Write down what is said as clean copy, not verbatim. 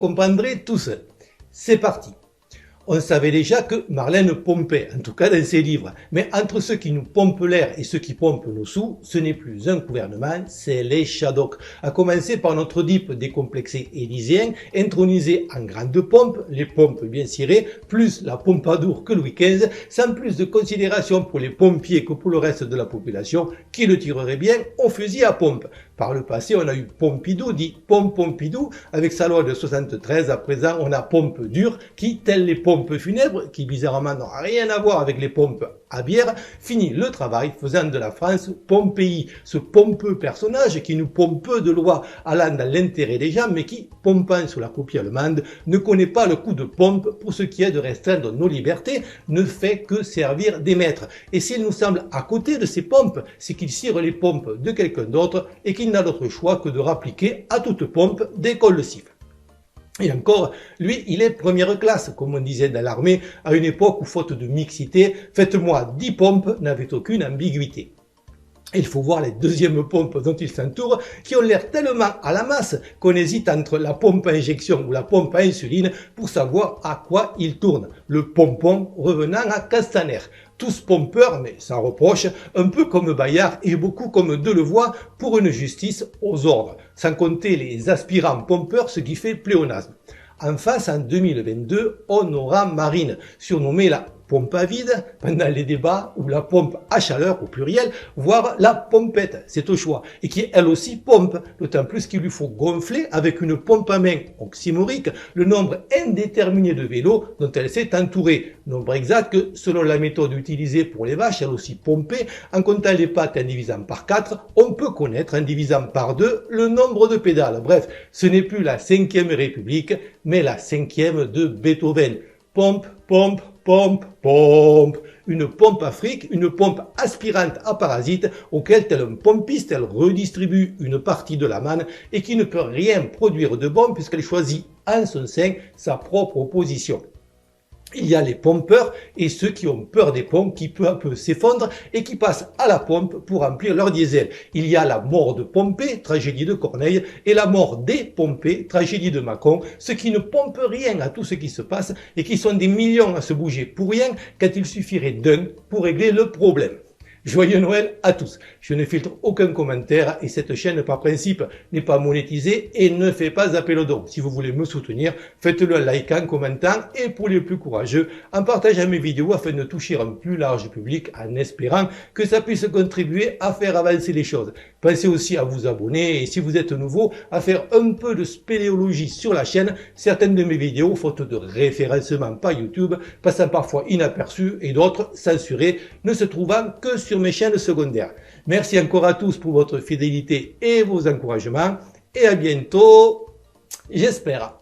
comprendrez tout seul. C'est parti. On savait déjà que Marlène pompait, en tout cas dans ses livres. Mais entre ceux qui nous pompent l'air et ceux qui pompent nos sous, ce n'est plus un gouvernement, c'est les Shadocks. À commencer par notre DIP décomplexé élyséen, intronisé en grande pompe, les pompes bien cirées, plus la Pompadour que Louis XV, sans plus de considération pour les pompiers que pour le reste de la population, qui le tirerait bien au fusil à pompe. Par le passé, on a eu Pompidou, dit Pompidou, avec sa loi de 73. À présent, on a Pompadour, qui, telles les pompes funèbres, qui bizarrement n'ont rien à voir avec les pompes à bière, finit le travail faisant de la France Pompéi, ce pompeux personnage qui nous pompe de loi allant dans l'intérêt des gens, mais qui, pompant sous la copie allemande, ne connaît pas le coup de pompe pour ce qui est de restreindre nos libertés, ne fait que servir des maîtres. Et s'il nous semble à côté de ces pompes, c'est qu'il cire les pompes de quelqu'un d'autre et qu'il n'a d'autre choix que de rappliquer à toute pompe dès qu'on le siffle. Et encore, lui, il est première classe, comme on disait dans l'armée, à une époque où, faute de mixité, faites-moi 10 pompes n'avait aucune ambiguïté. Et il faut voir les deuxièmes pompes dont il s'entoure, qui ont l'air tellement à la masse qu'on hésite entre la pompe à injection ou la pompe à insuline pour savoir à quoi il tourne. Le pompon revenant à Castaner. Tous pompeurs, mais sans reproche, un peu comme Bayard et beaucoup comme Delevoye pour une justice aux ordres. Sans compter les aspirants pompeurs, ce qui fait pléonasme. En face, en 2022, on aura Marine, surnommée la pompe à vide pendant les débats, ou la pompe à chaleur au pluriel, voire la pompette, c'est au choix, et qui elle aussi pompe, d'autant plus qu'il lui faut gonfler avec une pompe à main oxymorique le nombre indéterminé de vélos dont elle s'est entourée, nombre exact que selon la méthode utilisée pour les vaches, elle aussi pompée, en comptant les pattes en divisant par 4, on peut connaître en divisant par 2 le nombre de pédales. Bref, ce n'est plus la 5e République, mais la 5e de Beethoven. Pompe, pompe, pompe, pompe. Une pompe à fric, une pompe aspirante à parasites auquel, tel un pompiste, elle redistribue une partie de la manne et qui ne peut rien produire de bon puisqu'elle choisit en son sein sa propre opposition. Il y a les pompeurs et ceux qui ont peur des pompes qui peu à peu s'effondrent et qui passent à la pompe pour remplir leur diesel. Il y a la mort de Pompée, tragédie de Corneille, et la mort des pompés, tragédie de Mâcon, ceux qui ne pompent rien à tout ce qui se passe et qui sont des millions à se bouger pour rien quand il suffirait d'un pour régler le problème. Joyeux Noël à tous. Je ne filtre aucun commentaire et cette chaîne par principe n'est pas monétisée et ne fait pas appel aux dons. Si vous voulez me soutenir, faites-le en likant, commentant et pour les plus courageux, en partageant mes vidéos afin de toucher un plus large public en espérant que ça puisse contribuer à faire avancer les choses. Pensez aussi à vous abonner et si vous êtes nouveau, à faire un peu de spéléologie sur la chaîne. Certaines de mes vidéos, faute de référencement par YouTube, passant parfois inaperçues et d'autres censurées, ne se trouvant que sur mes chaînes secondaires. Merci encore à tous pour votre fidélité et vos encouragements et à bientôt, j'espère.